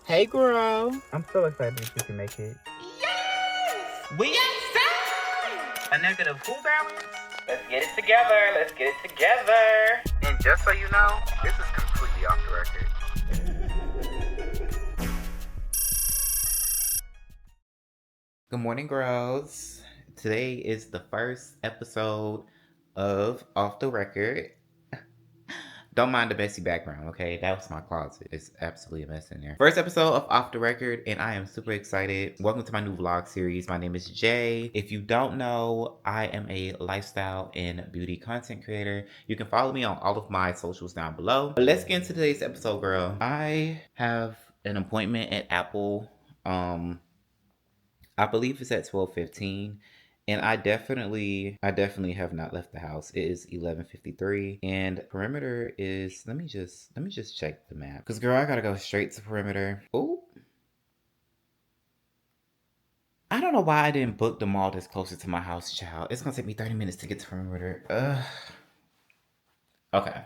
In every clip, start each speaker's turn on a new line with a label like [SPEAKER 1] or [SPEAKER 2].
[SPEAKER 1] Hey, girl.
[SPEAKER 2] I'm so excited that you can make it.
[SPEAKER 1] Yes! Yes, sir!
[SPEAKER 2] A negative who balance?
[SPEAKER 1] Let's get it together. Let's get it together.
[SPEAKER 2] And just so you know, this is completely off the record.
[SPEAKER 3] Good morning, girls. Today is the first episode of Off the Record. Don't mind the messy background, okay? That was my closet. It's absolutely a mess in there. First episode of Off the Record, and I am super excited. Welcome to my new vlog series. My name is Jay. If you don't know, I am a lifestyle and beauty content creator. You can follow me on all of my socials down below. But let's get into today's episode, girl. I have an appointment at Apple. I believe it's at 12:15. And I definitely have not left the house. It is 11:53, and perimeter is, let me just check the map. Cause girl, I gotta go straight to perimeter. Oh, I don't know why I didn't book the mall that's closer to my house, child. It's gonna take me 30 minutes to get to perimeter. Okay.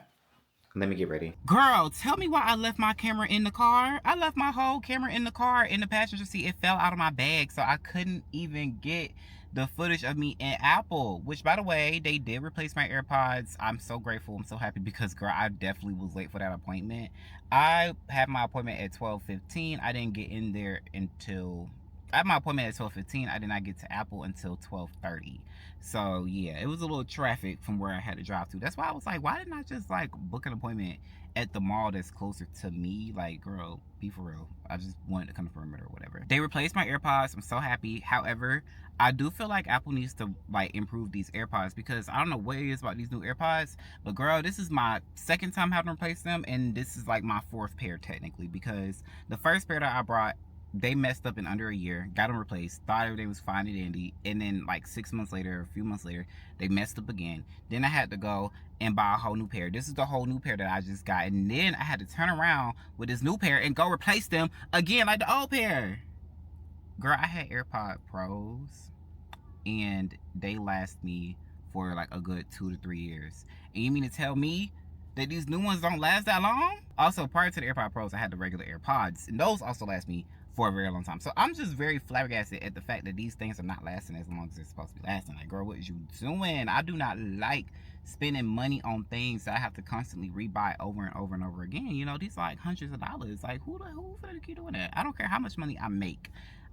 [SPEAKER 3] Let me get ready.
[SPEAKER 1] Girl, tell me why I left my camera in the car. I left my whole camera in the car in the passenger seat. It fell out of my bag, so I couldn't even get the footage of me in Apple. Which, by the way, they did replace my AirPods. I'm so grateful. I'm so happy because, girl, I definitely was late for that appointment. I had my appointment at 12:15. I didn't get in there until... I had my appointment at 12:15. I did not get to Apple until 12:30. So yeah, it was a little traffic from where I had to drive to. That's why I was like, why didn't I just like book an appointment at the mall that's closer to me? Like, girl, be for real. I just wanted to come to perimeter or whatever. They replaced my AirPods. I'm so happy. However, I do feel like Apple needs to like improve these AirPods because I don't know what it is about these new AirPods, but girl, this is my second time having to replace them, and this is like my fourth pair technically because the first pair that I brought, they messed up in under a year, got them replaced, thought everything was fine and dandy, and then like 6 months later, a few months later, they messed up again. Then I had to go and buy a whole new pair. This is the whole new pair that I just got, and then I had to turn around with this new pair and go replace them again like the old pair. Girl, I had AirPod Pros, and they last me for like a good 2 to 3 years. And you mean to tell me that these new ones don't last that long? Also, prior to the AirPod Pros, I had the regular AirPods, and those also last me for a very long time. So I'm just very flabbergasted at the fact that these things are not lasting as long as they're supposed to be lasting. Like, girl, what is you doing? I do not like spending money on things that I have to constantly rebuy over and over and over again. You know, these are like hundreds of dollars. Like, who finna keep doing that? I don't care how much money I make.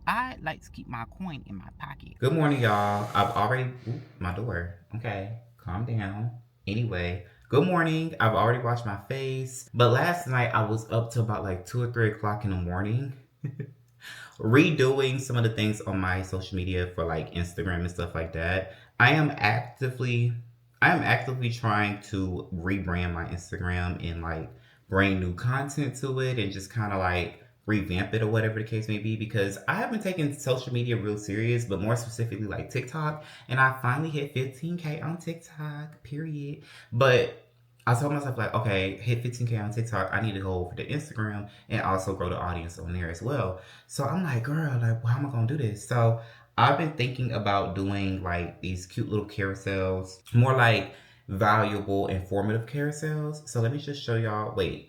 [SPEAKER 1] I like to keep my coin in my pocket.
[SPEAKER 3] Good morning, y'all. I've already... Ooh, my door. Okay, calm down. Anyway, good morning. I've already washed my face. But last night, I was up to about like 2 or 3 o'clock in the morning. Redoing some of the things on my social media for like Instagram and stuff like that. I am actively trying to rebrand my Instagram and like bring new content to it and just kind of like revamp it or whatever the case may be, because I have been taking social media real serious, but more specifically like TikTok, and I finally hit 15K on TikTok, period. But I told myself, like, okay, hit 15K on TikTok, I need to go over to Instagram and also grow the audience on there as well. So I'm like, girl, like, how am I gonna do this? So I've been thinking about doing like these cute little carousels, more like valuable, informative carousels. So let me just show y'all. Wait,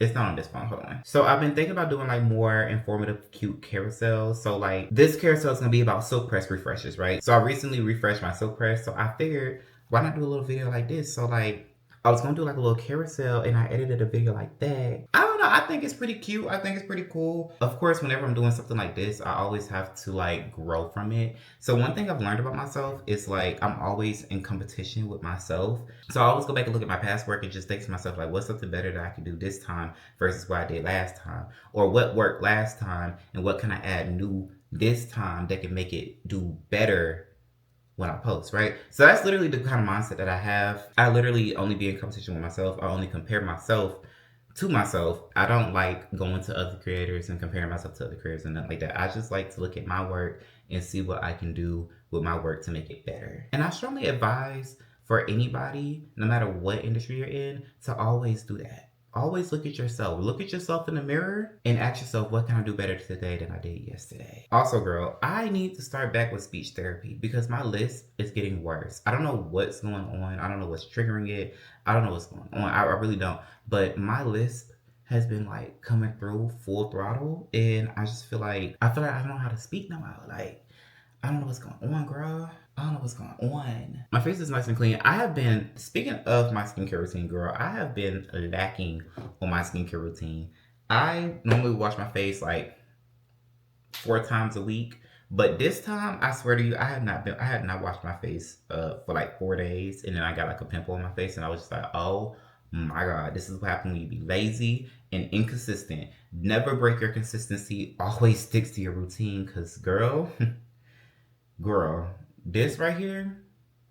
[SPEAKER 3] it's not on this phone, hold on. So I've been thinking about doing like more informative, cute carousels. So like this carousel is gonna be about silk press refreshes, right? So I recently refreshed my silk press, so I figured, why not do a little video like this? So like, I was gonna do like a little carousel and I edited a video like that. I don't know, I think it's pretty cute. I think it's pretty cool. Of course, whenever I'm doing something like this, I always have to like grow from it. So one thing I've learned about myself is like, I'm always in competition with myself. So I always go back and look at my past work and just think to myself, like, what's something better that I can do this time versus what I did last time? Or what worked last time and what can I add new this time that can make it do better when I post, right? So that's literally the kind of mindset that I have. I literally only be in competition with myself. I only compare myself to myself. I don't like going to other creators and comparing myself to other creators and nothing like that. I just like to look at my work and see what I can do with my work to make it better. And I strongly advise for anybody, no matter what industry you're in, to always do that. Always look at yourself. Look at yourself in the mirror and ask yourself, what can I do better today than I did yesterday? Also, girl, I need to start back with speech therapy because my lisp is getting worse. I don't know what's going on. I don't know what's triggering it. I don't know what's going on. I really don't. But my lisp has been like coming through full throttle, and I just feel like I don't know how to speak no more. Like, I don't know what's going on, girl. I don't know what's going on. My face is nice and clean. I have been, speaking of my skincare routine, girl, I have been lacking on my skincare routine. I normally wash my face like 4 times a week. But this time, I swear to you, I had not washed my face for like 4 days, and then I got like a pimple on my face, and I was just like, oh my god, this is what happens when you be lazy and inconsistent. Never break your consistency. Always sticks to your routine, cause girl, girl, this right here,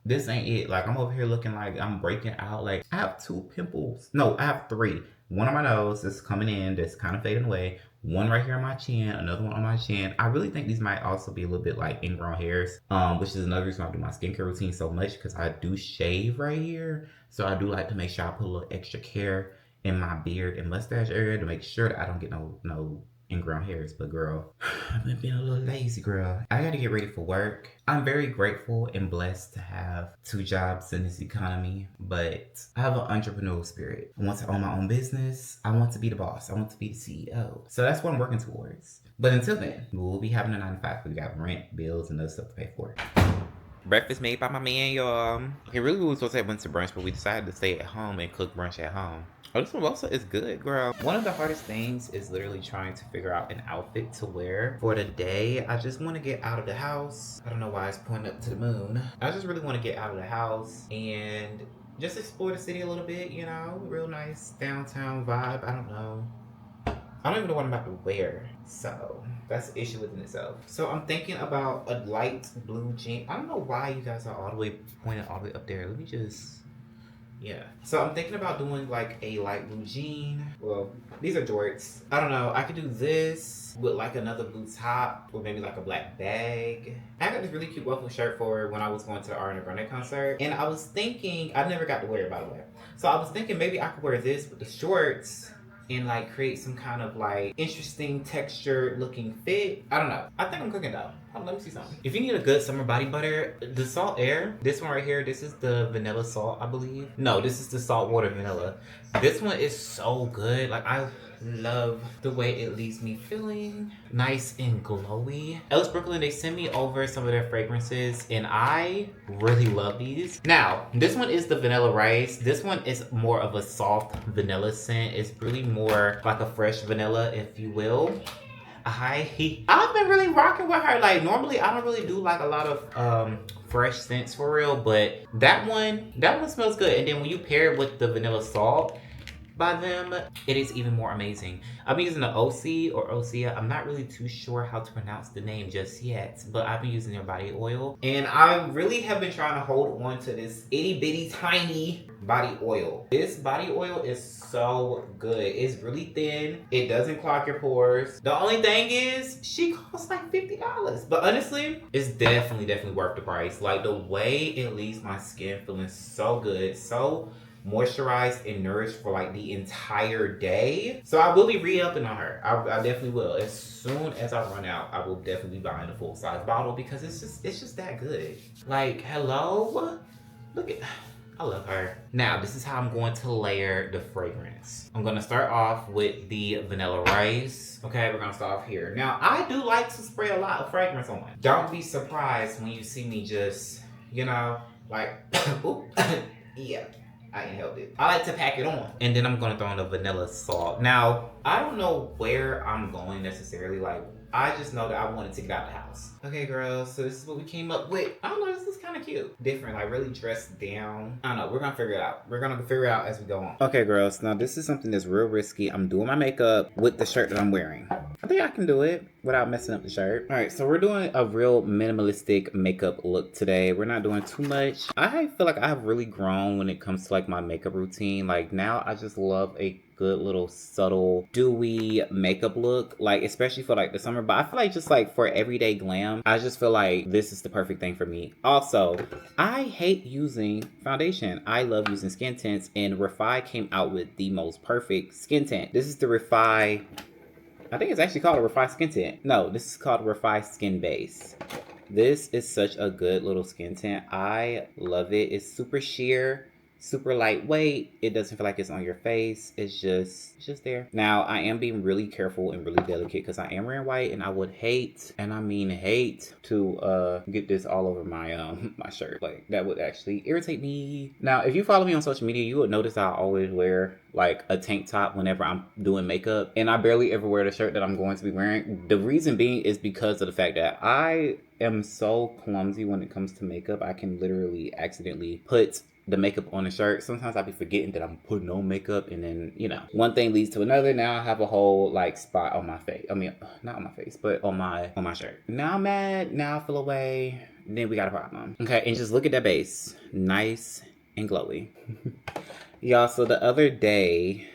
[SPEAKER 3] this ain't it. Like, I'm over here looking like I'm breaking out. Like, I have 2 pimples. No, I have 3. One on my nose that's coming in, that's kind of fading away. One right here on my chin, another one on my chin. I really think these might also be a little bit like ingrown hairs, which is another reason I do my skincare routine so much, because I do shave right here. So I do like to make sure I put a little extra care in my beard and mustache area to make sure that I don't get no ingrown hairs. But girl, I've been being a little lazy, girl. I gotta get ready for work. I'm very grateful and blessed to have 2 jobs in this economy, but I have an entrepreneurial spirit. I want to own my own business. I want to be the boss. I want to be the CEO. So that's what I'm working towards. But until then, we'll be having a 9 to 5. We got rent, bills, and other stuff to pay for. Breakfast made by my man, y'all. Okay, really we were supposed to have went to brunch, but we decided to stay at home and cook brunch at home. Oh, this mimosa is good, girl. One of the hardest things is literally trying to figure out an outfit to wear for the day. I just want to get out of the house. I don't know why it's pointing up to the moon. I just really want to get out of the house and just explore the city a little bit, you know? Real nice downtown vibe. I don't know. I don't even know what I'm about to wear. So that's an issue within itself. So I'm thinking about a light blue jean. I don't know why you guys are all the way pointed all the way up there. Let me just... yeah. So I'm thinking about doing like a light blue jean. Well, these are jorts. I don't know. I could do this with like another blue top or maybe like a black bag. I got this really cute waffle shirt for when I was going to the Ariana Grande concert. And I was thinking, I never got to wear it by the way. So I was thinking maybe I could wear this with the shorts and like create some kind of like interesting texture looking fit. I don't know. I think I'm cooking though. Let me see something. If you need a good summer body butter, the Salt Air, this one right here, this is the vanilla salt, I believe. No, this is the salt water vanilla. This one is so good. Like, I love the way it leaves me feeling nice and glowy. Ellis Brooklyn, they sent me over some of their fragrances and I really love these. Now, this one is the vanilla rice. This one is more of a soft vanilla scent. It's really more like a fresh vanilla, if you will. I've been really rocking with her. Like, normally I don't really do like a lot of fresh scents for real, but that one smells good. And then when you pair it with the vanilla salt by them, it is even more amazing. I've been using the OC or Osea. I'm not really too sure how to pronounce the name just yet, but I've been using their body oil. And I really have been trying to hold on to this itty bitty tiny body oil. This body oil is so good. It's really thin. It doesn't clog your pores. The only thing is, she costs like $50. But honestly, it's definitely worth the price. Like, the way it leaves my skin feeling so good, so moisturized and nourished for like the entire day. So I will be re-upping on her. I definitely will. As soon as I run out, I will definitely be buying a full-size bottle because it's just that good. Like, hello? Look at... I love her. Now, this is how I'm going to layer the fragrance. I'm going to start off with the vanilla rice. Okay, we're going to start off here. Now, I do like to spray a lot of fragrance on. Don't be surprised when you see me just, you know, like, oop, yeah. I inhaled it. I like to pack it on. And then I'm going to throw in the vanilla salt. Now, I don't know where I'm going necessarily. Like, I just know that I wanted to get out of the house. Okay, girls, so this is what we came up with. I don't know, this is kind of cute. Different, like really dressed down. I don't know, we're gonna figure it out. We're gonna figure it out as we go on. Okay, girls, now this is something that's real risky. I'm doing my makeup with the shirt that I'm wearing. I think I can do it without messing up the shirt. All right, so we're doing a real minimalistic makeup look today. We're not doing too much. I feel like I have really grown when it comes to like my makeup routine. Like, now I just love a good little subtle dewy makeup look, like especially for like the summer. But I feel like just like for everyday glam, I just feel like this is the perfect thing for me. Also, I hate using foundation. I love using skin tints, and Refi came out with the most perfect skin tint. This is the Refi, I think it's actually called a Refi skin tint. No, this is called Refi Skin Base. This is such a good little skin tint. I love it. It's super sheer, super lightweight. It doesn't feel like it's on your face. It's just there. Now, I am being really careful and really delicate because I am wearing white, and I would hate, and I mean hate, to get this all over my my shirt. Like, that would actually irritate me. Now, if you follow me on social media, you would notice I always wear like a tank top whenever I'm doing makeup, and I barely ever wear the shirt that I'm going to be wearing. The reason being is because of the fact that I am so clumsy when it comes to makeup. I can literally accidentally put the makeup on the shirt. Sometimes I'll be forgetting that I'm putting on makeup, and then, you know, one thing leads to another. Now I have a whole like spot on my face. I mean, not on my face, but on my shirt. Now I'm mad. Now I feel away. Then we got a problem. Okay, and just look at that base. Nice and glowy. Y'all, so the other day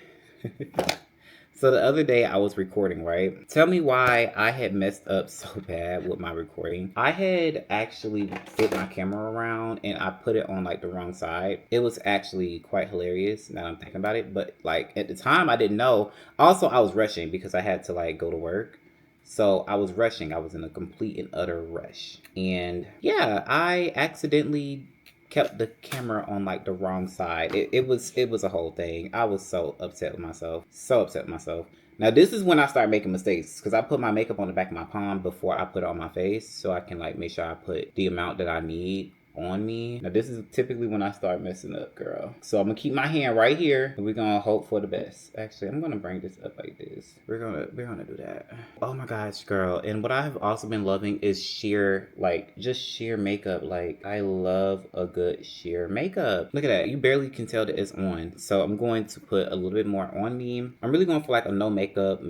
[SPEAKER 3] I was recording, right? Tell me why I had messed up so bad with my recording. I had actually flipped my camera around and I put it on like the wrong side. It was actually quite hilarious now that I'm thinking about it, but like at the time I didn't know. Also, I was rushing because I had to like go to work. So I was rushing. I was in a complete and utter rush. And yeah, I accidentally kept the camera on like the wrong side. It was a whole thing. I was so upset with myself. So upset with myself. Now this is when I start making mistakes, because I put my makeup on the back of my palm before I put it on my face, so I can like make sure I put the amount that I need on me. Now this is typically when I start messing up, girl. So I'm gonna keep my hand right here and we're gonna hope for the best. Actually, I'm gonna bring this up like this. We're gonna do that. Oh my gosh, girl. And what I have also been loving is sheer, like just sheer makeup. Like I love a good sheer makeup. Look at that. You barely can tell that it's on. So I'm going to put a little bit more on me. I'm really going for like a no makeup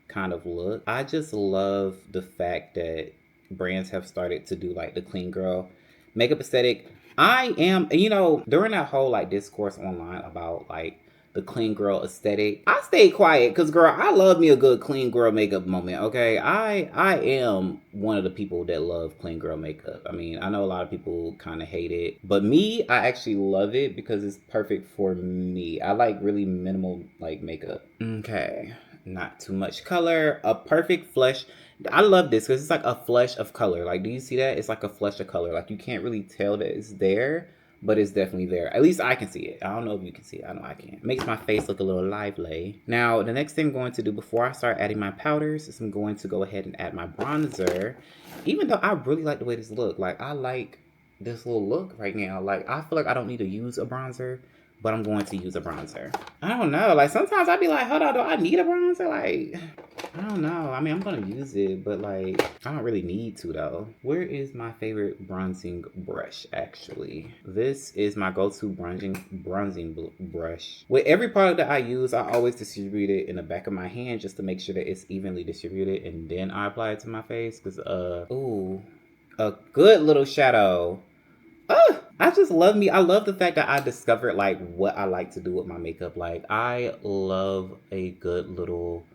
[SPEAKER 3] kind of look. I just love the fact that brands have started to do like the clean girl makeup aesthetic. I am, you know, during that whole like discourse online about like the clean girl aesthetic, I stayed quiet because, girl, I love me a good clean girl makeup moment. Okay, I am one of the people that love clean girl makeup. I mean, I know a lot of people kind of hate it, but me, I actually love it because it's perfect for me. I like really minimal like makeup. Okay, not too much color, a perfect flush. I love this because it's like a flush of color. Like, do you see that? It's like a flush of color. Like, you can't really tell that it's there, but it's definitely there. At least I can see it. I don't know if you can see it. I know I can. It makes my face look a little lively. Now, the next thing I'm going to do before I start adding my powders is I'm going to go ahead and add my bronzer. Even though I really like the way this look. Like, I like this little look right now. Like, I feel like I don't need to use a bronzer, but I'm going to use a bronzer. I don't know. Like, sometimes I'd be like, hold on, do I need a bronzer? Like, I don't know. I mean, I'm going to use it, but, like, I don't really need to, though. Where is my favorite bronzing brush, actually? This is my go-to bronzing brush. With every product that I use, I always distribute it in the back of my hand just to make sure that it's evenly distributed, and then I apply it to my face, because, ooh, a good little shadow. I just love me. I love the fact that I discovered like what I like to do with my makeup. Like, I love a good little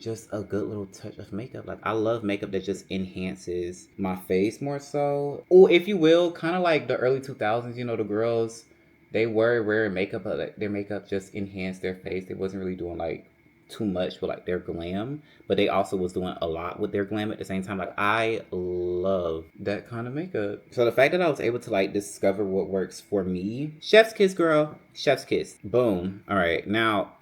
[SPEAKER 3] touch of makeup. Like, I love makeup that just enhances my face more so. Or if you will, kind of like the early 2000s, you know, the girls, they were wearing makeup, but like, their makeup just enhanced their face. They wasn't really doing like too much with like their glam, but they also was doing a lot with their glam at the same time. Like, I love that kind of makeup. So the fact that I was able to like discover what works for me, chef's kiss, girl. Chef's kiss. Boom. All right, now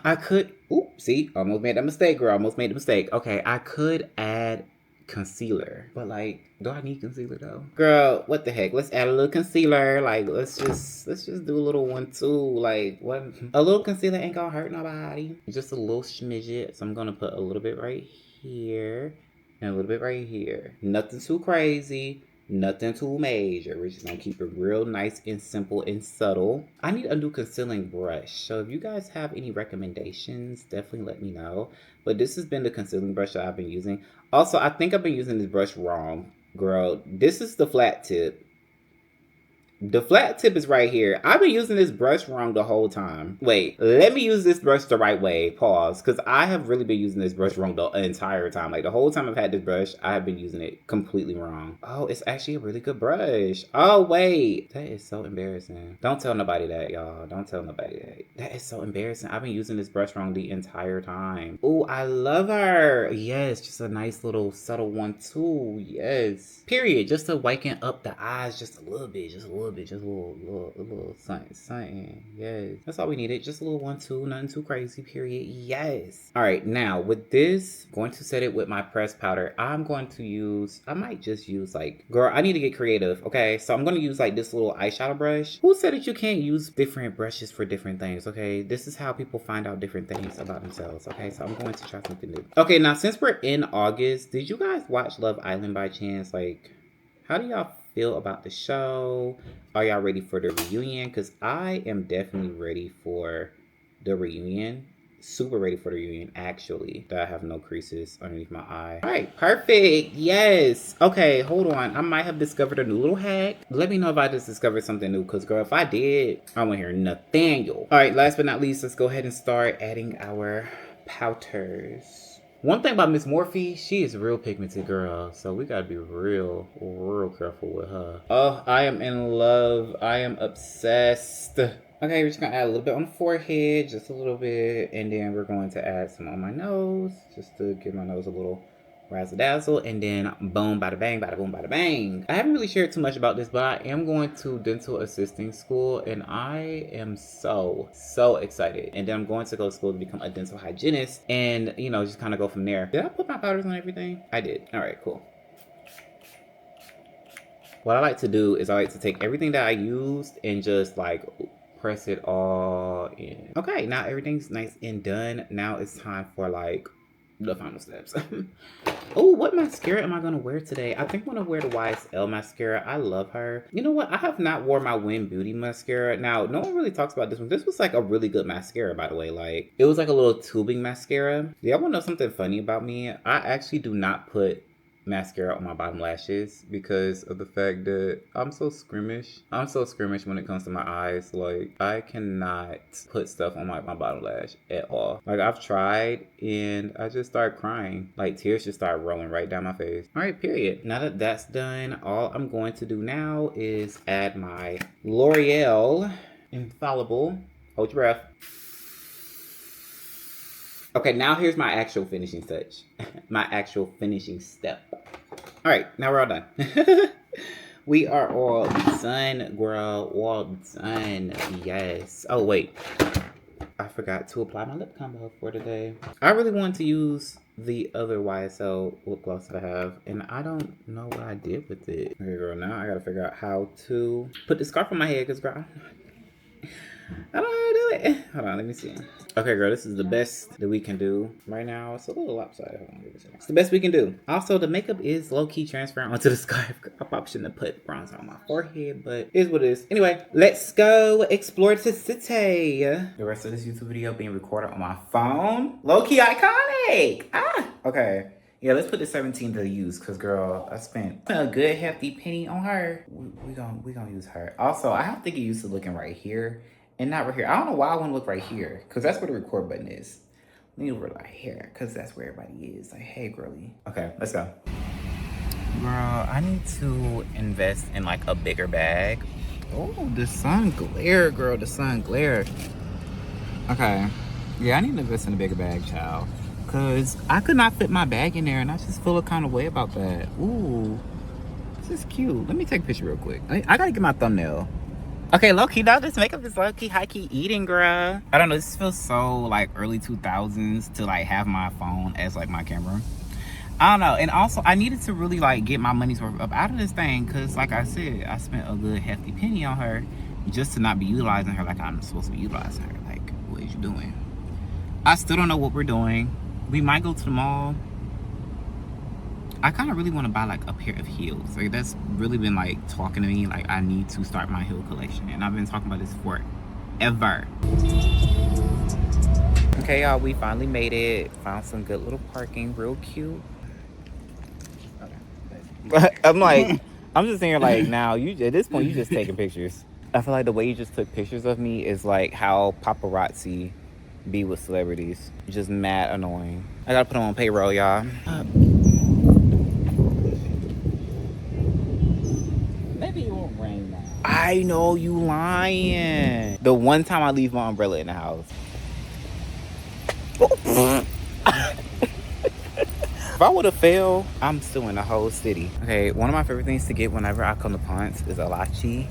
[SPEAKER 3] I could, see, almost made that mistake, girl. Almost made the mistake. Okay, I could add concealer, but like, do I need concealer though? Girl, what the heck? Let's add a little concealer. Like, let's just do a little one too. Like, what? A little concealer ain't gonna hurt nobody. Just a little smidget. So I'm gonna put a little bit right here and a little bit right here. Nothing too crazy. Nothing too major. We're just gonna keep it real nice and simple and subtle. I need a new concealing brush. So if you guys have any recommendations, definitely let me know. But this has been the concealing brush that I've been using. Also, I think I've been using this brush wrong. Girl, this is the flat tip. The flat tip is right here. I've been using this brush wrong the whole time. Wait, let me use this brush the right way. Pause. Because I have really been using this brush wrong the entire time. Like, the whole time I've had this brush, I have been using it completely wrong. Oh, it's actually a really good brush. Oh, wait. That is so embarrassing. Don't tell nobody that, y'all. Don't tell nobody that. That is so embarrassing. I've been using this brush wrong the entire time. Oh, I love her. Yes, just a nice little subtle one, too. Yes. Period. Just to whiten up the eyes just a little bit. Just a little little bit, just a little something. Yes, that's all we needed. Just a little 1-2, nothing too crazy. Period. Yes. All right, now with this, going to set it with my pressed powder. I'm going to use. I might just use like, girl, I need to get creative. Okay, so I'm gonna use like this little eyeshadow brush. Who said that you can't use different brushes for different things? Okay, this is how people find out different things about themselves. Okay, so I'm going to try something new. Okay, now since we're in August, did you guys watch Love Island by chance? Like, how do y'all feel about the show? Are y'all ready for the reunion? Because I am definitely ready for the reunion. Super ready for the reunion, actually. That I have no creases underneath my eye. All right, perfect. Yes. Okay, hold on. I might have discovered a new little hack. Let me know if I just discovered something new, because girl, if I did, I want to hear Nathaniel. All right, last but not least, let's go ahead and start adding our powders. One thing about Miss Morphe, she is a real pigmented girl, so we gotta be real careful with her. Oh, I am in love. I am obsessed. Okay, we're just gonna add a little bit on the forehead, just a little bit, and then we're going to add some on my nose, just to give my nose a little razzle dazzle, and then boom, bada bang, bada boom, bada bang. I haven't really shared too much about this, but I am going to dental assisting school, and I am so excited. And then I'm going to go to school to become a dental hygienist, and you know, just kind of go from there. Did I put my powders on everything? I did. All right, cool. What I like to do is I like to take everything that I used and just like press it all in. Okay, now everything's nice and done. Now it's time for like the final steps. Oh, what mascara am I gonna wear today? I think I'm gonna wear the YSL mascara. I love her. You know what? I have not worn my Win Beauty mascara. Now, no one really talks about this one. This was like a really good mascara, by the way. Like, it was like a little tubing mascara. Do y'all wanna know something funny about me? I actually do not put mascara on my bottom lashes because of the fact that I'm so squeamish. I'm so squeamish when it comes to my eyes. Like, I cannot put stuff on my bottom lash at all. Like, I've tried and I just start crying. Like, tears just start rolling right down my face. All right, period. Now that that's done, all I'm going to do now is add my L'Oreal Infallible. Hold your breath. Okay, now here's my actual finishing touch. My actual finishing step. All right, now we're all done. We are all done, girl. All done. Yes. Oh, wait. I forgot to apply my lip combo for today. I really wanted to use the other YSL lip gloss that I have, and I don't know what I did with it. Okay, girl, now I gotta figure out how to put the scarf on my head, because, girl, I don't know how to do it. Hold on, let me see. Okay, girl, this is the best that we can do right now. It's a little lopsided. Hold on, give me a second. It's the best we can do. Also, the makeup is low-key transferring onto the scarf. I probably shouldn't have put bronzer on my forehead, but it is what it is. Anyway, let's go explore the city. The rest of this YouTube video being recorded on my phone. Low-key iconic. Okay. Yeah, let's put the 17 to use, because, girl, I spent a good hefty penny on her. We gonna use her. Also, I have to get used to looking right here and not right here. I don't know why I want to look right here, because that's where the record button is. Let me look right here, because that's where everybody is. Like, hey, girly. Okay, let's go. Girl, I need to invest in, like, a bigger bag. Oh, the sun glare, girl. The sun glare. Okay. Yeah, I need to invest in a bigger bag, child. Because I could not fit my bag in there, and I just feel a kind of way about that. Ooh. This is cute. Let me take a picture real quick. I gotta get my thumbnail. Okay, low-key, though, this makeup is low-key, high-key eating, girl. I don't know, this feels so, like, early 2000s to, like, have my phone as, like, my camera. I don't know. And also, I needed to really, like, get my money's worth up out of this thing, because, like I said, I spent a good hefty penny on her just to not be utilizing her like I'm supposed to be utilizing her. Like, what is you doing? I still don't know what we're doing. We might go to the mall. I kind of really want to buy like a pair of heels. Like, that's really been like talking to me. Like, I need to start my heel collection, and I've been talking about this forever. Okay, y'all, we finally made it. Found some good little parking, real cute. Okay. I'm like, I'm just saying, like, now you at this point you just taking pictures. I feel like the way you just took pictures of me is like how paparazzi be with celebrities. Just mad annoying. I gotta put them on payroll, y'all. Maybe it won't rain now. I know, you lying. The one time I leave my umbrella in the house. If I would have failed, I'm still in the whole city. Okay, one of my favorite things to get whenever I come to Ponce is a lachi.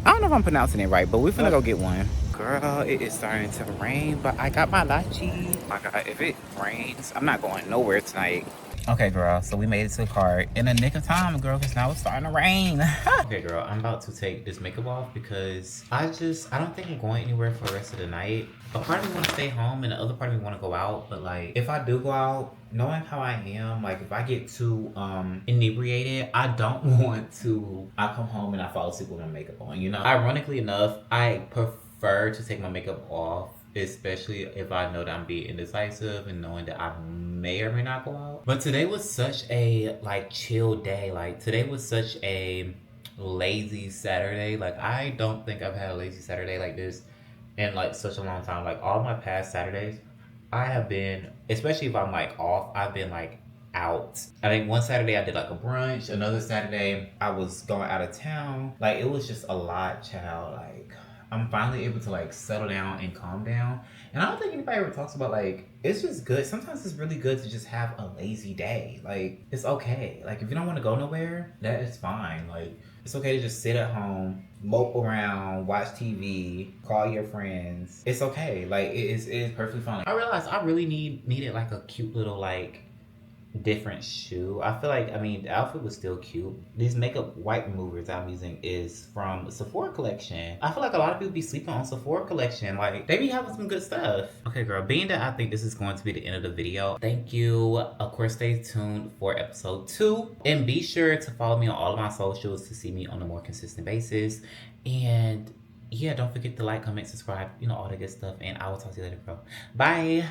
[SPEAKER 1] I don't know if I'm pronouncing it right, but we're finna go get one. Girl, it is starting to rain, but I got my lachi. My God, if it rains, I'm not going nowhere tonight. Okay, girl, so we made it to the car in the nick of time, girl, because now it's starting to rain. Okay, girl, I'm about to take this makeup off because I don't think I'm going anywhere for the rest of the night. A part of me want to stay home and the other part of me want to go out, but like, if I do go out, knowing how I am, like if I get too inebriated, I don't want to, I come home and I fall asleep with my makeup on, you know? Ironically enough, I prefer to take my makeup off, especially if I know that I'm being indecisive and knowing that I may or may not go out. But today was such a like chill day. Like today was such a lazy Saturday. Like I don't think I've had a lazy Saturday like this in like such a long time. Like all my past Saturdays, I have been, especially if I'm like off, I've been like out. I think one Saturday I did like a brunch. Another Saturday I was going out of town. Like it was just a lot, child. Like I'm finally able to like settle down and calm down. And I don't think anybody ever talks about like, it's just good. Sometimes it's really good to just have a lazy day. Like it's okay. Like if you don't want to go nowhere, that is fine. Like it's okay to just sit at home, mope around, watch TV, call your friends. It's okay. Like it is perfectly fine. I realized I really needed like a cute little like different shoe. I feel like, I mean, the outfit was still cute. These makeup wipe removers I'm using is from Sephora collection. I feel like a lot of people be sleeping on Sephora collection. Like, they be having some good stuff. Okay, girl, being that I think this is going to be the end of the video, thank you. Of course, stay tuned for episode 2. And be sure to follow me on all of my socials to see me on a more consistent basis. And yeah, don't forget to like, comment, subscribe, you know, all that good stuff. And I will talk to you later, bro. Bye.